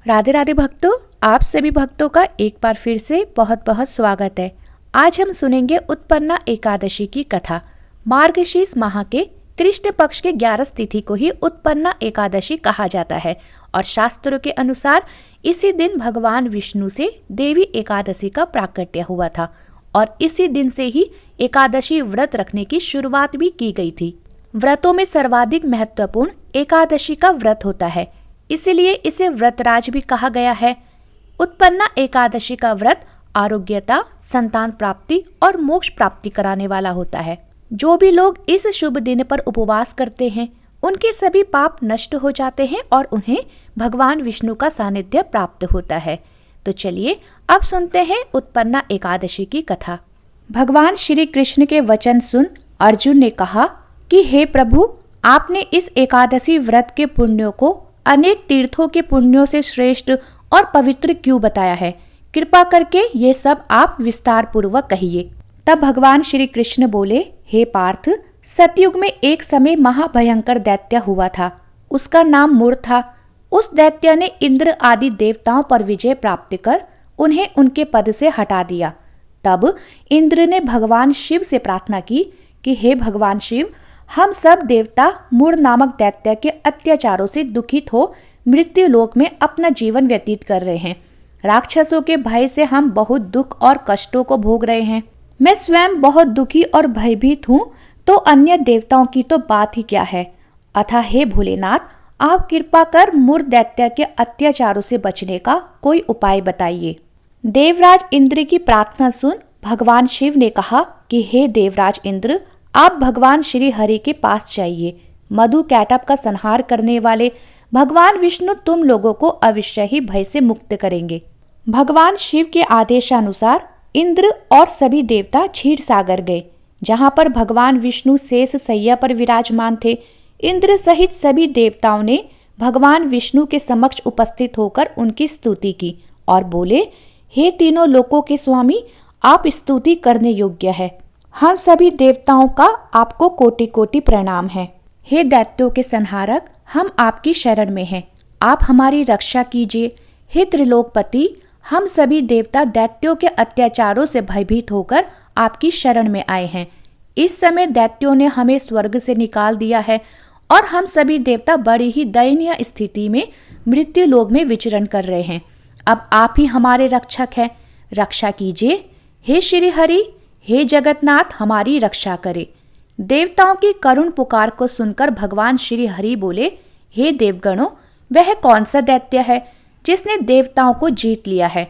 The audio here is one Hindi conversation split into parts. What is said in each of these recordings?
राधे राधे भक्तों, आप सभी भक्तों का एक बार फिर से बहुत बहुत स्वागत है। आज हम सुनेंगे उत्पन्ना एकादशी की कथा। मार्गशीर्ष माह के कृष्ण पक्ष के 11 तिथि को ही उत्पन्ना एकादशी कहा जाता है और शास्त्रों के अनुसार इसी दिन भगवान विष्णु से देवी एकादशी का प्राकट्य हुआ था और इसी दिन से ही एकादशी व्रत रखने की शुरुआत भी की गई थी। व्रतों में सर्वाधिक महत्वपूर्ण एकादशी का व्रत होता है, इसीलिए इसे व्रतराज भी कहा गया है। उत्पन्ना एकादशी का व्रत आरोग्यता, संतान प्राप्ति और मोक्ष प्राप्ति कराने वाला होता है। जो भी लोग इस शुभ दिन पर उपवास करते हैं उनके सभी पाप नष्ट हो जाते हैं और उन्हें भगवान विष्णु का सानिध्य प्राप्त होता है। तो चलिए अब सुनते हैं उत्पन्ना एकादशी की कथा। भगवान श्री कृष्ण के वचन सुन अर्जुन ने कहा कि हे प्रभु, आपने इस एकादशी व्रत के पुण्यों को अनेक तीर्थों के पुण्यों से श्रेष्ठ और पवित्र क्यों बताया है? कृपा करके ये सब आप विस्तार पूर्वक कहिए। तब भगवान श्री कृष्ण बोले, हे पार्थ, सतयुग में एक समय महाभयंकर दैत्य हुआ था। उसका नाम मूर था। उस दैत्य ने इंद्र आदि देवताओं पर विजय प्राप्त कर उन्हें उनके पद से हटा दिया। तब इंद्र ने भगवान शिव से प्रार्थना की कि हे भगवान शिव, हम सब देवता मूर नामक दैत्य के अत्याचारों से दुखित हो मृत्यु लोक में अपना जीवन व्यतीत कर रहे हैं। राक्षसों के भय से हम बहुत दुख और कष्टों को भोग रहे हैं। मैं स्वयं बहुत दुखी और भयभीत हूँ, तो अन्य देवताओं की तो बात ही क्या है। अतः हे भोलेनाथ, आप कृपा कर मूर दैत्य के अत्याचारों से बचने का कोई उपाय बताइए। देवराज इंद्र की प्रार्थना सुन भगवान शिव ने कहा कि हे देवराज इंद्र, आप भगवान श्री हरि के पास जाइए। मधु कैटभ का संहार करने वाले भगवान विष्णु तुम लोगों को अवश्य ही भय से मुक्त करेंगे। भगवान शिव के आदेशानुसार इंद्र और सभी देवता क्षीर सागर गए, जहां पर भगवान विष्णु शेष सैया पर विराजमान थे। इंद्र सहित सभी देवताओं ने भगवान विष्णु के समक्ष उपस्थित होकर उनकी स्तुति की और बोले, हे तीनों लोकों के स्वामी, आप स्तुति करने योग्य है। हम सभी देवताओं का आपको कोटि कोटि प्रणाम है। हे दैत्यों के संहारक, हम आपकी शरण में हैं। आप हमारी रक्षा कीजिए। हे त्रिलोकपति, हम सभी देवता दैत्यों के अत्याचारों से भयभीत होकर आपकी शरण में आए हैं। इस समय दैत्यों ने हमें स्वर्ग से निकाल दिया है और हम सभी देवता बड़ी ही दयनीय स्थिति में मृत्यु लोक में विचरण कर रहे हैं। अब आप ही हमारे रक्षक हैं, रक्षा कीजिए। हे श्री हरि, हे जगन्नाथ, हमारी रक्षा करे। देवताओं की करुण पुकार को सुनकर भगवान श्री हरि बोले, हे देवगणों, वह कौन सा दैत्य है जिसने देवताओं को जीत लिया है?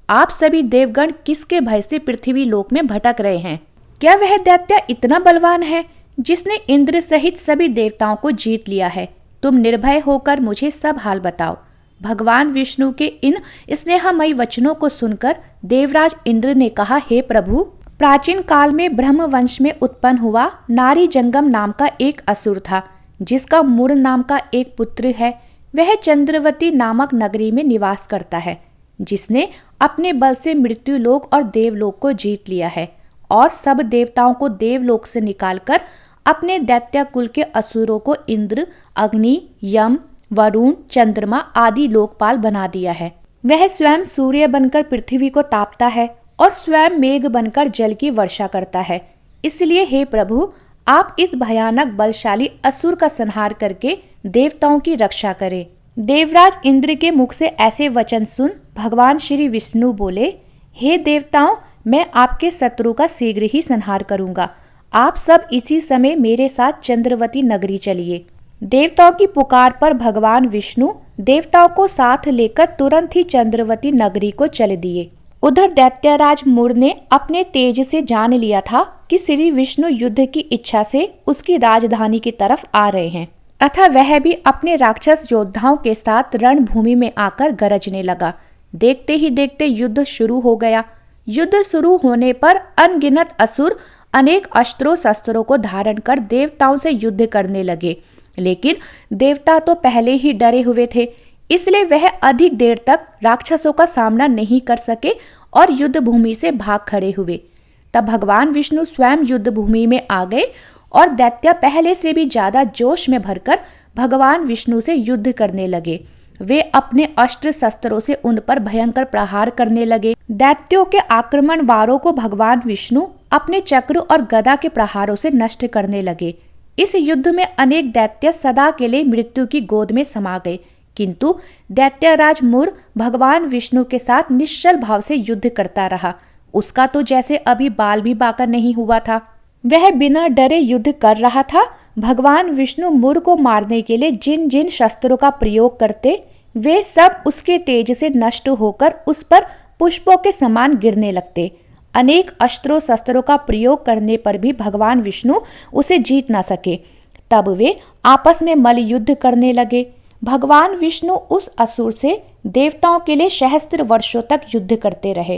आप सभी देवगण किसके भय से पृथ्वी लोक में भटक रहे हैं? क्या वह दैत्य इतना बलवान है जिसने इंद्र सहित सभी देवताओं को जीत लिया है? तुम निर्भय होकर मुझे सब हाल बताओ। भगवान विष्णु के इन स्नेहमयी वचनों को सुनकर देवराज इंद्र ने कहा, हे प्रभु, प्राचीन काल में ब्रह्म वंश में उत्पन्न हुआ नारी जंगम नाम का एक असुर था, जिसका मूर नाम का एक पुत्र है। वह चंद्रवती नामक नगरी में निवास करता है, जिसने अपने बल से मृत्यु लोक और देवलोक को जीत लिया है और सब देवताओं को देवलोक से निकालकर अपने दैत्य कुल के असुरों को इंद्र, अग्नि, यम, वरुण, चंद्रमा आदि लोकपाल बना दिया है। वह स्वयं सूर्य बनकर पृथ्वी को तापता है और स्वयं मेघ बनकर जल की वर्षा करता है। इसलिए हे प्रभु, आप इस भयानक बलशाली असुर का संहार करके देवताओं की रक्षा करें। देवराज इंद्र के मुख से ऐसे वचन सुन भगवान श्री विष्णु बोले, हे देवताओं, मैं आपके शत्रु का शीघ्र ही संहार करूंगा। आप सब इसी समय मेरे साथ चंद्रवती नगरी चलिए। देवताओं की पुकार पर भगवान विष्णु देवताओं को साथ लेकर तुरंत ही चंद्रवती नगरी को चल दिए। उधर दैत्यराज मूर ने अपने तेज से जान लिया था कि श्री विष्णु युद्ध की इच्छा से उसकी राजधानी की तरफ आ रहे हैं, अतः वह भी अपने राक्षस योद्धाओं के साथ रणभूमि में आकर गरजने लगा। देखते ही देखते युद्ध शुरू हो गया। युद्ध शुरू होने पर अनगिनत असुर अनेक अस्त्रों शस्त्रों को धारण कर देवताओं से युद्ध करने लगे, लेकिन देवता तो पहले ही डरे हुए थे, इसलिए वह अधिक देर तक राक्षसों का सामना नहीं कर सके और युद्ध भूमि से भाग खड़े हुए। तब भगवान विष्णु स्वयं युद्ध भूमि में आ गए और दैत्य पहले से भी ज्यादा जोश में भरकर भगवान विष्णु से युद्ध करने लगे। वे अपने अस्त्र शस्त्रों से उन पर भयंकर प्रहार करने लगे। दैत्यों के आक्रमण वारों को भगवान विष्णु अपने चक्र और गदा के प्रहारों से नष्ट करने लगे। इस युद्ध में अनेक दैत्य सदा के लिए मृत्यु की गोद में समा गए, किंतु दैत्यराज मुर भगवान विष्णु के साथ निश्चल भाव से युद्ध करता रहा। उसका तो जैसे अभी बाल भी बाका नहीं हुआ था। वह बिना डरे युद्ध कर रहा था। भगवान विष्णु मुर को मारने के लिए जिन जिन शस्त्रों का प्रयोग करते, वे सब उसके तेज से नष्ट होकर उस पर पुष्पों के समान गिरने लगते। अनेक अस्त्रों शस्त्रों का प्रयोग करने पर भी भगवान विष्णु उसे जीत न सके। तब वे आपस में मल्ल युद्ध करने लगे। भगवान विष्णु उस असुर से देवताओं के लिए सहस्त्र वर्षों तक युद्ध करते रहे,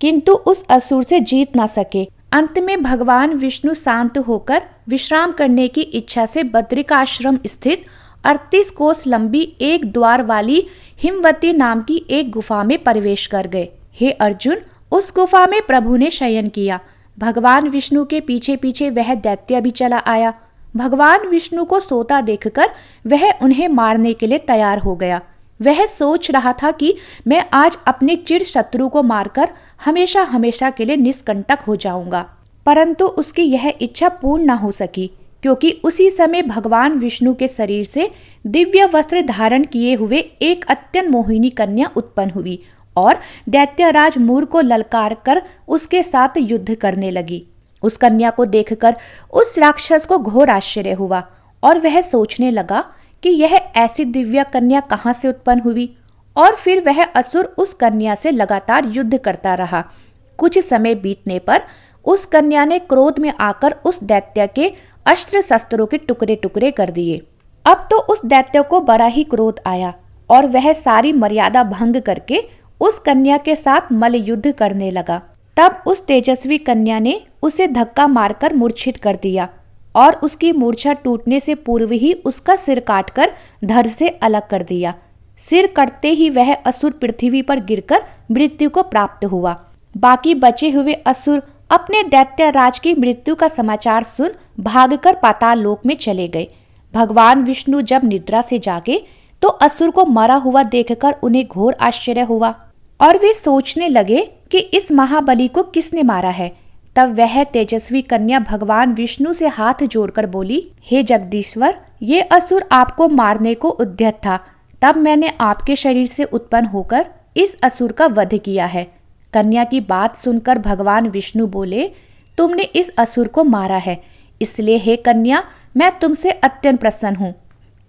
किंतु उस असुर से जीत न सके। अंत में भगवान विष्णु शांत होकर विश्राम करने की इच्छा से बद्रिकाश्रम स्थित 38 कोस लंबी एक द्वार वाली हिमवती नाम की एक गुफा में प्रवेश कर गए। हे अर्जुन, उस गुफा में प्रभु ने शयन किया। भगवान विष्णु के पीछे पीछे वह दैत्य भी चला आया। भगवान विष्णु को सोता देखकर वह उन्हें मारने के लिए तैयार हो गया। वह सोच रहा था कि मैं आज अपने चिर शत्रु को मारकर हमेशा हमेशा के लिए निष्कंटक हो जाऊंगा, परंतु उसकी यह इच्छा पूर्ण न हो सकी, क्योंकि उसी समय भगवान विष्णु के शरीर से दिव्य वस्त्र धारण किए हुए एक अत्यंत मोहिनी कन्या उत्पन्न हुई और दैत्यराज मुर को ललकार कर उसके साथ युद्ध करने लगी। उस कन्या को देखकर उस राक्षस को घोर आश्चर्य हुआ और वह सोचने लगा कि यह ऐसी दिव्य कन्या कहाँ से उत्पन्न हुई, और फिर वह असुर उस कन्या से लगातार युद्ध करता रहा। कुछ समय बीतने पर उस कन्या ने क्रोध में आकर उस दैत्य के अस्त्र शस्त्रों के टुकड़े टुकड़े कर दिए। अब तो उस दैत्य को बड़ा ही क्रोध आया और वह सारी मर्यादा भंग करके उस कन्या के साथ मल्ल युद्ध करने लगा। तब उस तेजस्वी कन्या ने उसे धक्का मारकर मूर्छित कर दिया और उसकी मूर्छा टूटने से पूर्व ही उसका सिर काटकर धड़ से अलग कर दिया। सिर कटते ही वह असुर पृथ्वी पर गिरकर मृत्यु को प्राप्त हुआ। बाकी बचे हुए असुर अपने दैत्य राज की मृत्यु का समाचार सुन भागकर पाताल लोक में चले गए। भगवान विष्णु जब निद्रा से जागे तो असुर को मरा हुआ देखकर उन्हें घोर आश्चर्य हुआ और वे सोचने लगे कि इस महाबली को किसने मारा है। तब वह तेजस्वी कन्या भगवान विष्णु से हाथ जोड़कर बोली, हे जगदीश्वर, ये असुर आपको मारने को उद्यत था, तब मैंने आपके शरीर से उत्पन्न होकर इस असुर का वध किया है। कन्या की बात सुनकर भगवान विष्णु बोले, तुमने इस असुर को मारा है, इसलिए हे कन्या, मैं तुमसे अत्यंत प्रसन्न हूँ।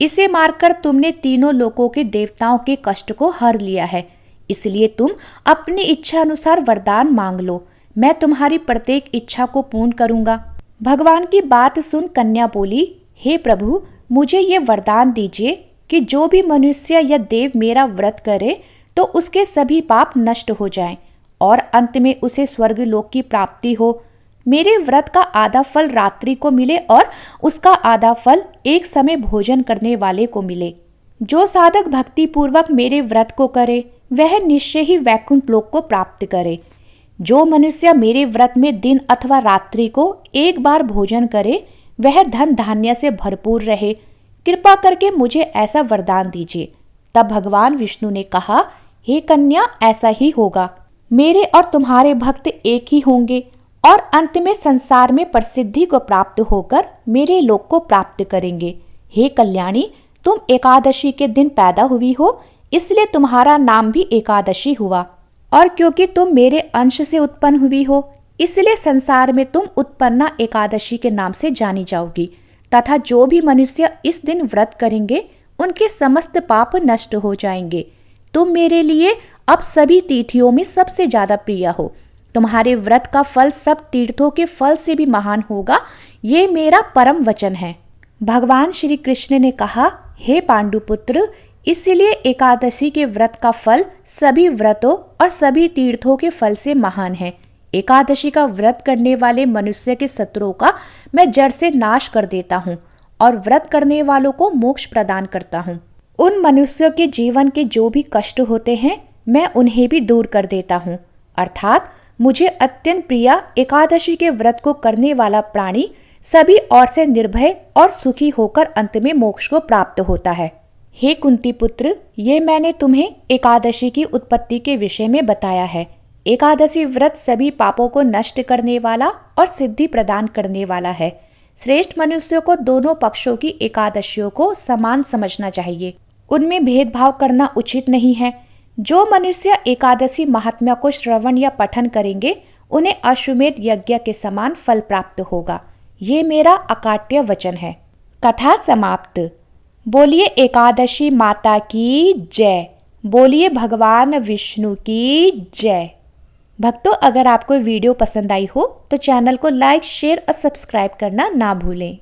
इसे मारकर तुमने तीनों लोकों के देवताओं के कष्ट को हर लिया है, इसलिए तुम अपनी इच्छा अनुसार वरदान मांग लो, मैं तुम्हारी प्रत्येक इच्छा को पूर्ण करूंगा। भगवान की बात सुन कन्या बोली, हे प्रभु, मुझे ये वरदान दीजिए कि जो भी मनुष्य या देव मेरा व्रत करे तो उसके सभी पाप नष्ट हो जाएं और अंत में उसे स्वर्ग लोक की प्राप्ति हो। मेरे व्रत का आधा फल रात्रि को मिले और उसका आधा फल एक समय भोजन करने वाले को मिले। जो साधक भक्ति पूर्वक मेरे व्रत को करे वह निश्चय ही वैकुंठ लोक को प्राप्त करे। जो मनुष्य मेरे व्रत में दिन अथवा रात्रि को एक बार भोजन करे वह धन धान्य से भरपूर रहे। कृपा करके मुझे ऐसा वरदान दीजिए। तब भगवान विष्णु ने कहा, हे कन्या, ऐसा ही होगा। मेरे और तुम्हारे भक्त एक ही होंगे और अंत में संसार में प्रसिद्धि को प्राप्त होकर मेरे लोक को प्राप्त करेंगे। हे कल्याणी, तुम एकादशी के दिन पैदा हुई हो, इसलिए तुम्हारा नाम भी एकादशी हुआ, और क्योंकि तुम मेरे अंश से उत्पन्न हुई हो इसलिए संसार में तुम उत्पन्ना एकादशी के नाम से जानी जाओगी। तथा जो भी मनुष्य इस दिन व्रत करेंगे उनके समस्त पाप नष्ट हो जाएंगे। तुम मेरे लिए अब सभी तिथियों में सबसे ज्यादा प्रिय हो। तुम्हारे व्रत का फल सब तीर्थों के फल से भी महान होगा, ये मेरा परम वचन है। भगवान श्री कृष्ण ने कहा, हे पांडुपुत्र, इसलिए एकादशी के व्रत का फल सभी व्रतों और सभी तीर्थों के फल से महान है। एकादशी का व्रत करने वाले मनुष्य के शत्रुओं का मैं जड़ से नाश कर देता हूँ और व्रत करने वालों को मोक्ष प्रदान करता हूँ। उन मनुष्यों के जीवन के जो भी कष्ट होते हैं मैं उन्हें भी दूर कर देता हूँ। अर्थात मुझे अत्यंत प्रिय एकादशी के व्रत को करने वाला प्राणी सभी ओर से निर्भय और सुखी होकर अंत में मोक्ष को प्राप्त होता है। हे कुंती पुत्र, ये मैंने तुम्हें एकादशी की उत्पत्ति के विषय में बताया है। एकादशी व्रत सभी पापों को नष्ट करने वाला और सिद्धि प्रदान करने वाला है। श्रेष्ठ मनुष्यों को दोनों पक्षों की एकादशियों को समान समझना चाहिए। उनमें भेदभाव करना उचित नहीं है। जो मनुष्य एकादशी महात्म्य को श्रवण या पठन करेंगे उन्हें अश्वमेध यज्ञ के समान फल प्राप्त होगा। ये मेरा अकाट्य वचन है। कथा समाप्त। बोलिए एकादशी माता की जय। बोलिए भगवान विष्णु की जय। भक्तों, अगर आपको वीडियो पसंद आई हो तो चैनल को लाइक, शेयर और सब्सक्राइब करना ना भूलें।